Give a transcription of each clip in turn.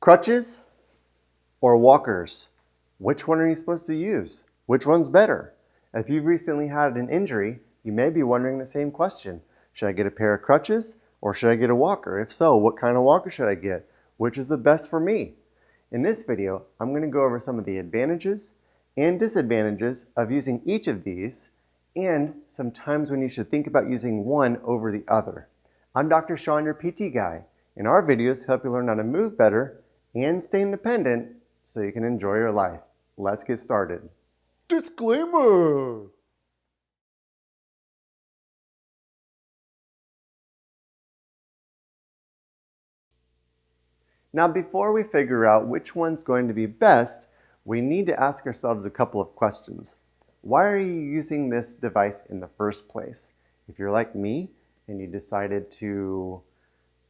Crutches or walkers? Which one are you supposed to use? Which one's better? If you've recently had an injury, you may be wondering the same question. Should I get a pair of crutches or should I get a walker? If so, what kind of walker should I get? Which is the best for me? In this video, I'm going to go over some of the advantages and disadvantages of using each of these and some times when you should think about using one over the other. I'm Dr. Sean, your PT guy, and our videos help you learn how to move better and stay independent so you can enjoy your life. Let's get started. Disclaimer! Now, before we figure out which one's going to be best, we need to ask ourselves a couple of questions. Why are you using this device in the first place? If you're like me and you decided to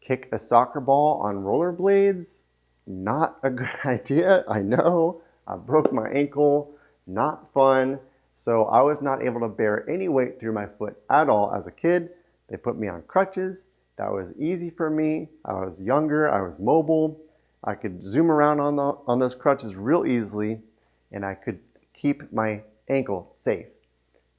kick a soccer ball on rollerblades, not a good idea, I know. I broke my ankle, not fun. So I was not able to bear any weight through my foot at all as a kid. They put me on crutches. That was easy for me. I was younger, I was mobile. I could zoom around on those crutches real easily, and I could keep my ankle safe.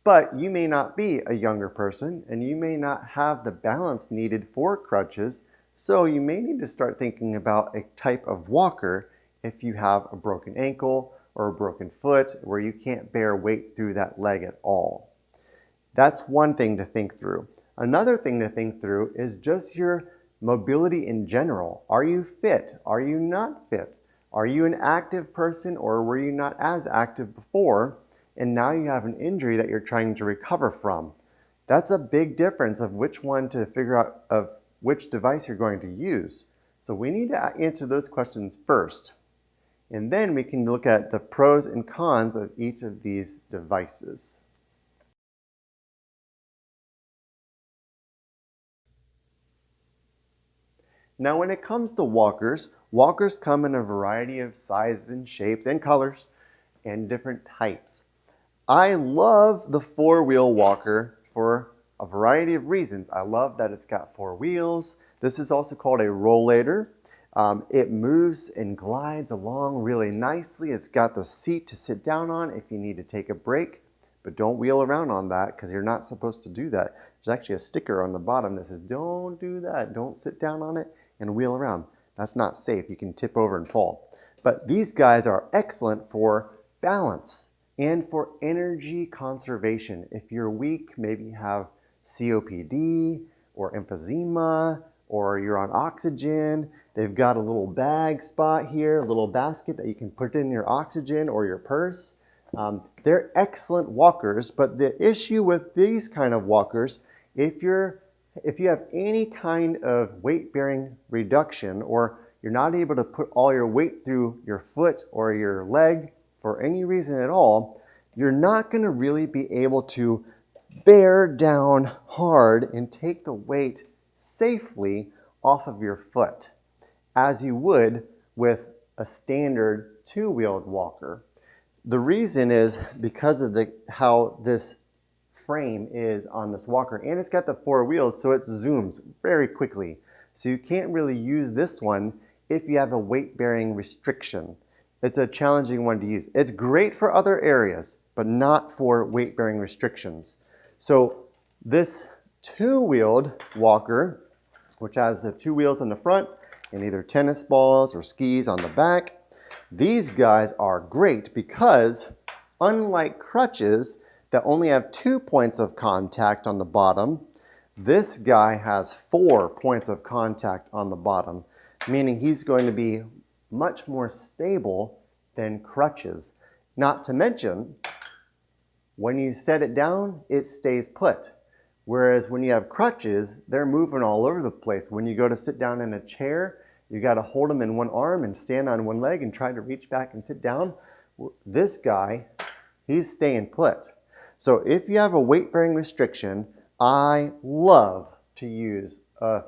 But you may not be a younger person, and you may not have the balance needed for crutches, so you may need to start thinking about a type of walker if you have a broken ankle or a broken foot where you can't bear weight through that leg at all. That's one thing to think through. Another thing to think through is just your mobility in general. Are you fit? Are you not fit? Are you an active person or were you not as active before and now you have an injury that you're trying to recover from? That's a big difference of which one to figure out of which device you're going to use. So we need to answer those questions first. And then we can look at the pros and cons of each of these devices. Now when it comes to walkers, walkers come in a variety of sizes and shapes and colors and different types. I love the four-wheel walker for a variety of reasons. I love that it's got four wheels. This is also called a rollator. It moves and glides along really nicely. It's got the seat to sit down on if you need to take a break, but don't wheel around on that because you're not supposed to do that. There's actually a sticker on the bottom that says, don't do that. Don't sit down on it and wheel around. That's not safe. You can tip over and fall. But these guys are excellent for balance and for energy conservation. If you're weak, maybe you have COPD or emphysema or you're on oxygen, they've got a little bag spot here, a little basket that you can put in your oxygen or your purse. They're excellent walkers, but the issue with these kind of walkers, if you have any kind of weight-bearing reduction or you're not able to put all your weight through your foot or your leg for any reason at all, you're not going to really be able to bear down hard and take the weight safely off of your foot as you would with a standard two-wheeled walker. The reason is because of how this frame is on this walker, and it's got the four wheels, so it zooms very quickly. So you can't really use this one if you have a weight-bearing restriction. It's a challenging one to use. It's great for other areas, but not for weight-bearing restrictions. So this two-wheeled walker, which has the two wheels on the front and either tennis balls or skis on the back, these guys are great because unlike crutches that only have 2 points of contact on the bottom, this guy has 4 points of contact on the bottom, meaning he's going to be much more stable than crutches. Not to mention, when you set it down, it stays put. Whereas when you have crutches, they're moving all over the place. When you go to sit down in a chair, you got to hold them in one arm and stand on one leg and try to reach back and sit down. This guy, he's staying put. So if you have a weight-bearing restriction, I love to use a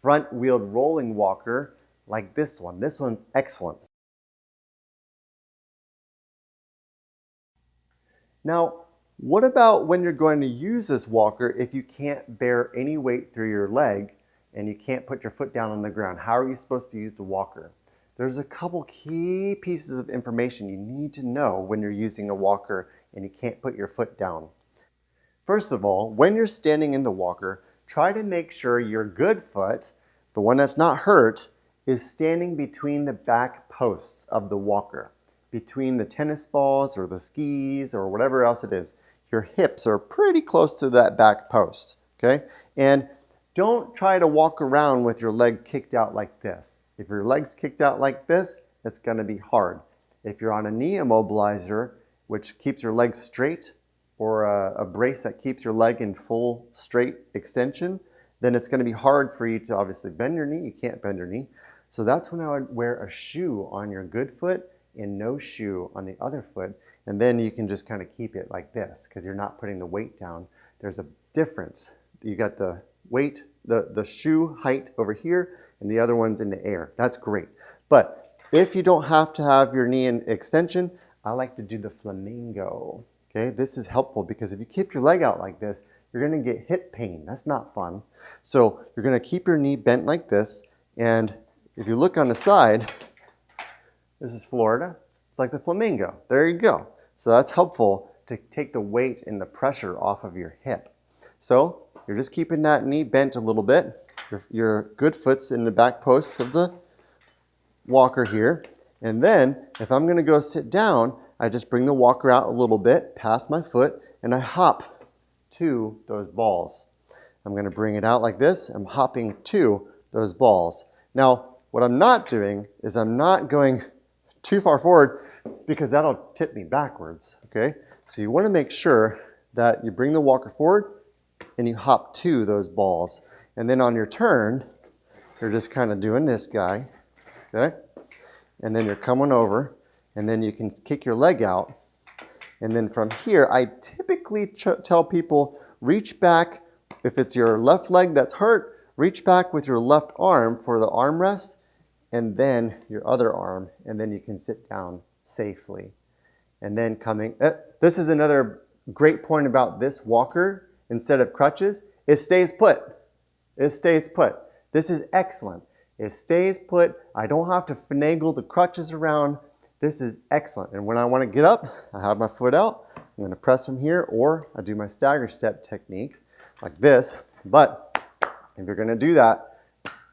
front-wheeled rolling walker like this one. This one's excellent. Now, what about when you're going to use this walker if you can't bear any weight through your leg and you can't put your foot down on the ground? How are you supposed to use the walker? there's a couple key pieces of information you need to know when you're using a walker and you can't put your foot down. First of all, when you're standing in the walker, try to make sure your good foot, the one that's not hurt, is standing between the back posts of the walker, between the tennis balls or the skis or whatever else it is. Your hips are pretty close to that back post, okay? And don't try to walk around with your leg kicked out like this. If your leg's kicked out like this, it's going to be hard. If you're on a knee immobilizer, which keeps your legs straight, or a brace that keeps your leg in full straight extension, then it's going to be hard for you to obviously bend your knee. You can't bend your knee. So that's when I would wear a shoe on your good foot and no shoe on the other foot. And then you can just kind of keep it like this because you're not putting the weight down. There's a difference. You got the weight, the shoe height over here, and the other one's in the air. That's great. But if you don't have to have your knee in extension, I like to do the Flamingo. Okay, this is helpful because if you keep your leg out like this, you're going to get hip pain. That's not fun. So you're going to keep your knee bent like this, and if you look on the side, this is Florida. It's like the Flamingo. There you go. So that's helpful to take the weight and the pressure off of your hip. So you're just keeping that knee bent a little bit. Your good foot's in the back posts of the walker here. And then if I'm going to go sit down, I just bring the walker out a little bit past my foot and I hop to those balls. I'm going to bring it out like this. I'm hopping to those balls. Now, what I'm not doing is I'm not going too far forward because that'll tip me backwards, okay? So you want to make sure that you bring the walker forward and you hop to those balls. And then on your turn, you're just kind of doing this guy, okay? And then you're coming over, and then you can kick your leg out. And then from here, I typically tell people, reach back. If it's your left leg that's hurt, reach back with your left arm for the armrest, and then your other arm, and then you can sit down safely. And then this is another great point about this walker, instead of crutches, it stays put. It stays put. This is excellent. It stays put. I don't have to finagle the crutches around. This is excellent. And when I want to get up, I have my foot out. I'm going to press from here, or I do my stagger step technique like this. But if you're going to do that,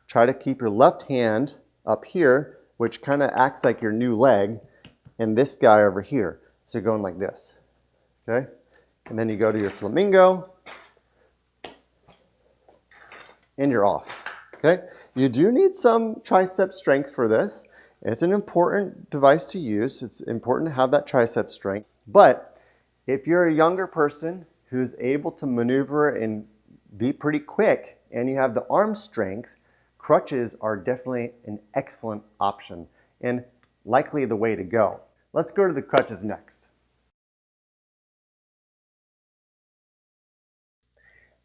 try to keep your left hand up here, which kind of acts like your new leg, and this guy over here. So you're going like this, okay? And then you go to your Flamingo, and you're off, okay? You do need some tricep strength for this. It's an important device to use. It's important to have that tricep strength. But if you're a younger person who's able to maneuver and be pretty quick and you have the arm strength, crutches are definitely an excellent option and likely the way to go. Let's go to the crutches next.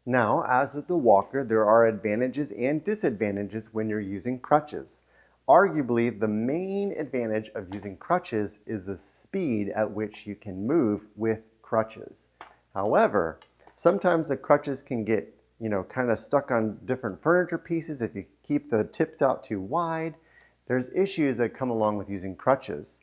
Now, as with the walker, there are advantages and disadvantages when you're using crutches. Arguably, the main advantage of using crutches is the speed at which you can move with crutches. However, sometimes the crutches can get, kind of stuck on different furniture pieces if you keep the tips out too wide. There's issues that come along with using crutches.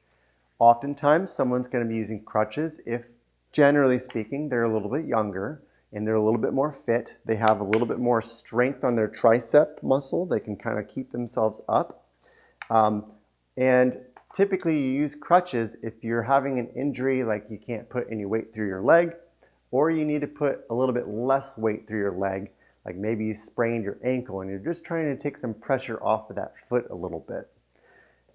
Oftentimes, someone's going to be using crutches if, generally speaking, they're a little bit younger and they're a little bit more fit. They have a little bit more strength on their tricep muscle. They can kind of keep themselves up. And typically you use crutches if you're having an injury, like you can't put any weight through your leg, or you need to put a little bit less weight through your leg, like maybe you sprained your ankle and you're just trying to take some pressure off of that foot a little bit.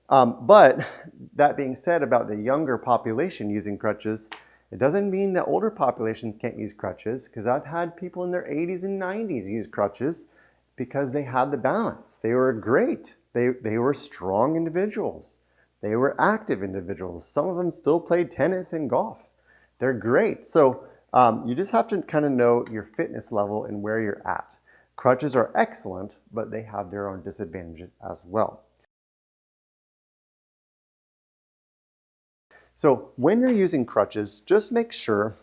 But that being said, about the younger population using crutches, it doesn't mean that older populations can't use crutches, because I've had people in their 80s and 90s use crutches because they had the balance. They were great. They were strong individuals. They were active individuals. Some of them still played tennis and golf. They're great. So you just have to kind of know your fitness level and where you're at. Crutches are excellent, but they have their own disadvantages as well. So when you're using crutches, just make sure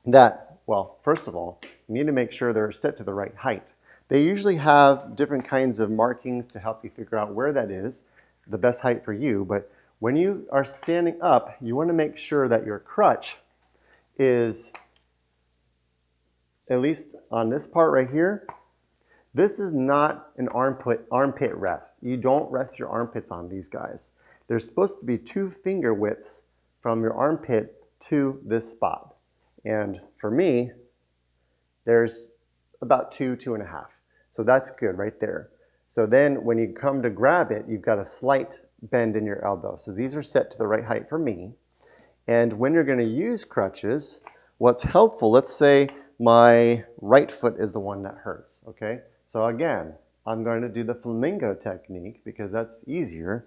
that, well, first of all, you need to make sure they're set to the right height. They usually have different kinds of markings to help you figure out where that is. the best height for you, but when you are standing up, you want to make sure that your crutch is at least on this part right here. This is not an armpit rest. You don't rest your armpits on these guys. There's supposed to be 2 finger widths from your armpit to this spot. And for me, there's about 2.5. So that's good right there. So then when you come to grab it, you've got a slight bend in your elbow. So these are set to the right height for me. And when you're going to use crutches, what's helpful, let's say my right foot is the one that hurts, okay? So again, I'm going to do the Flamingo technique because that's easier.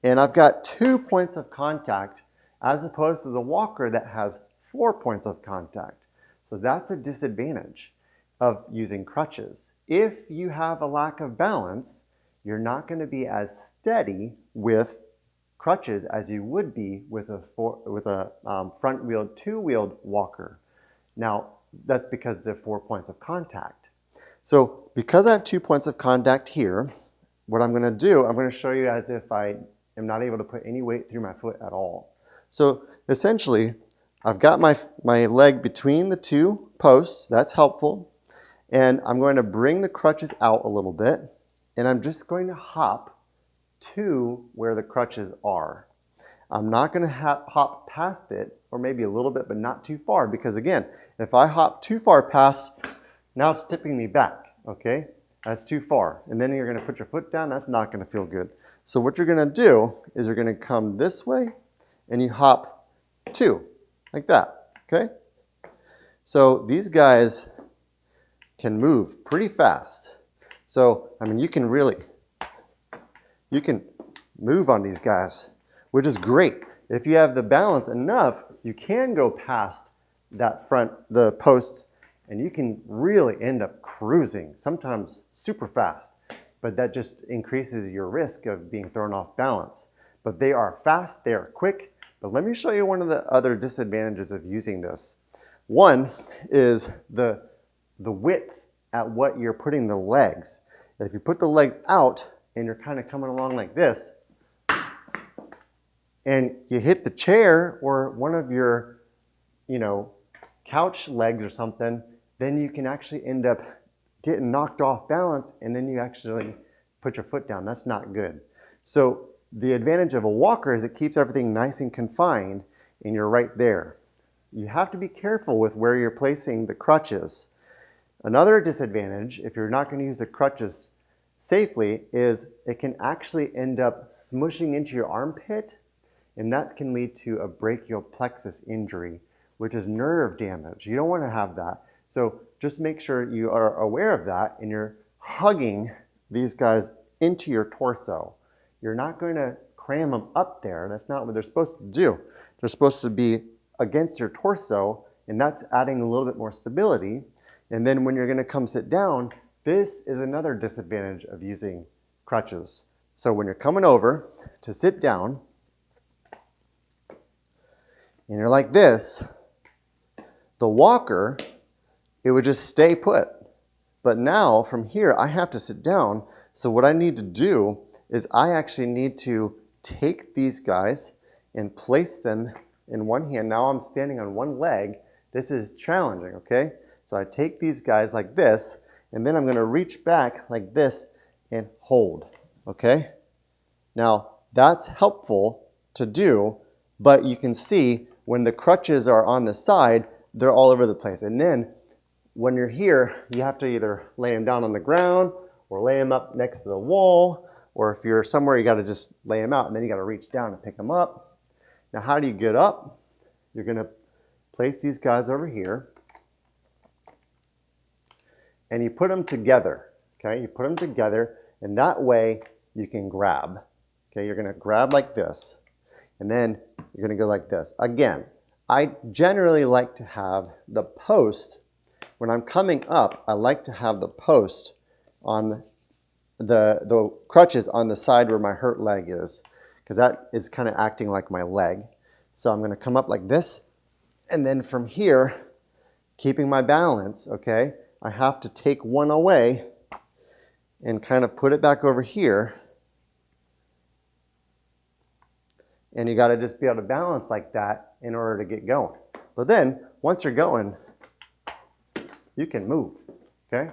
And I've got 2 points of contact as opposed to the walker that has 4 points of contact. So that's a disadvantage of using crutches. If you have a lack of balance, you're not going to be as steady with crutches as you would be with a front-wheeled, 2-wheeled walker. Now, that's because there are 4 points of contact. So because I have 2 points of contact here, what I'm going to do, I'm going to show you as if I am not able to put any weight through my foot at all. So essentially, I've got my leg between the 2 posts. That's helpful. And I'm going to bring the crutches out a little bit, and I'm just going to hop to where the crutches are. I'm not going to hop past it, or maybe a little bit, but not too far, because again, if I hop too far past, now it's tipping me back, okay? That's too far. And then you're going to put your foot down, that's not going to feel good. So what you're going to do is you're going to come this way, and you hop 2, like that, okay? So these guys can move pretty fast. So, I mean, you can move on these guys, which is great. If you have the balance enough, you can go past the posts, and you can really end up cruising, sometimes super fast, but that just increases your risk of being thrown off balance. But they are fast, they are quick, but let me show you one of the other disadvantages of using this. One is the width at what you're putting the legs. If you put the legs out and you're kind of coming along like this, and you hit the chair or one of your, couch legs or something, then you can actually end up getting knocked off balance, and then you actually put your foot down. That's not good. So the advantage of a walker is it keeps everything nice and confined, and you're right there. You have to be careful with where you're placing the crutches. Another disadvantage, if you're not going to use the crutches safely, is it can actually end up smushing into your armpit, and that can lead to a brachial plexus injury, which is nerve damage. You don't want to have that. So just make sure you are aware of that and you're hugging these guys into your torso. You're not going to cram them up there. That's not what they're supposed to do. They're supposed to be against your torso, and that's adding a little bit more stability. And then when you're going to come sit down, this is another disadvantage of using crutches. So when you're coming over to sit down, and you're like this, the walker, it would just stay put. But now from here, I have to sit down. So what I need to do is I actually need to take these guys and place them in one hand. Now I'm standing on one leg. This is challenging, okay? So I take these guys like this, and then I'm going to reach back like this and hold, okay? Now that's helpful to do, but you can see when the crutches are on the side, they're all over the place. And then when you're here, you have to either lay them down on the ground or lay them up next to the wall, or if you're somewhere, you got to just lay them out, and then you got to reach down and pick them up. Now, how do you get up? You're going to place these guys over here, and you put them together, okay? You put them together, and that way you can grab, okay? You're going to grab like this, and then you're going to go like this. Again, I generally like to have the post, when I'm coming up, I like to have the post on the crutches on the side where my hurt leg is, because that is kind of acting like my leg. So I'm going to come up like this, and then from here, keeping my balance, okay, I have to take one away and kind of put it back over here. And you got to just be able to balance like that in order to get going. But then once you're going, you can move, okay?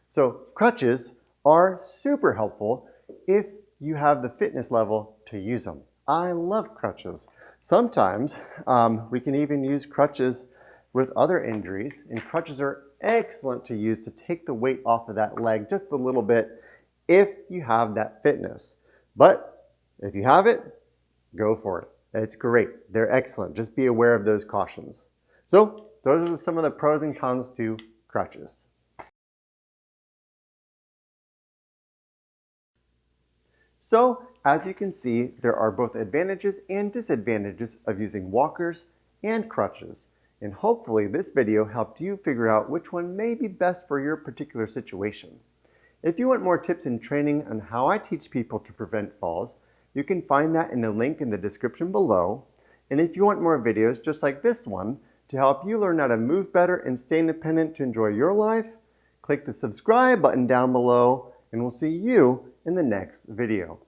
So crutches are super helpful if you have the fitness level to use them. I love crutches. Sometimes we can even use crutches with other injuries, and crutches are excellent to use to take the weight off of that leg just a little bit if you have that fitness. But if you have it, go for it. It's great. They're excellent. Just be aware of those cautions. So those are some of the pros and cons to crutches. So as you can see, there are both advantages and disadvantages of using walkers and crutches. And hopefully this video helped you figure out which one may be best for your particular situation. If you want more tips and training on how I teach people to prevent falls, you can find that in the link in the description below. And if you want more videos just like this one to help you learn how to move better and stay independent to enjoy your life, click the subscribe button down below, and we'll see you in the next video.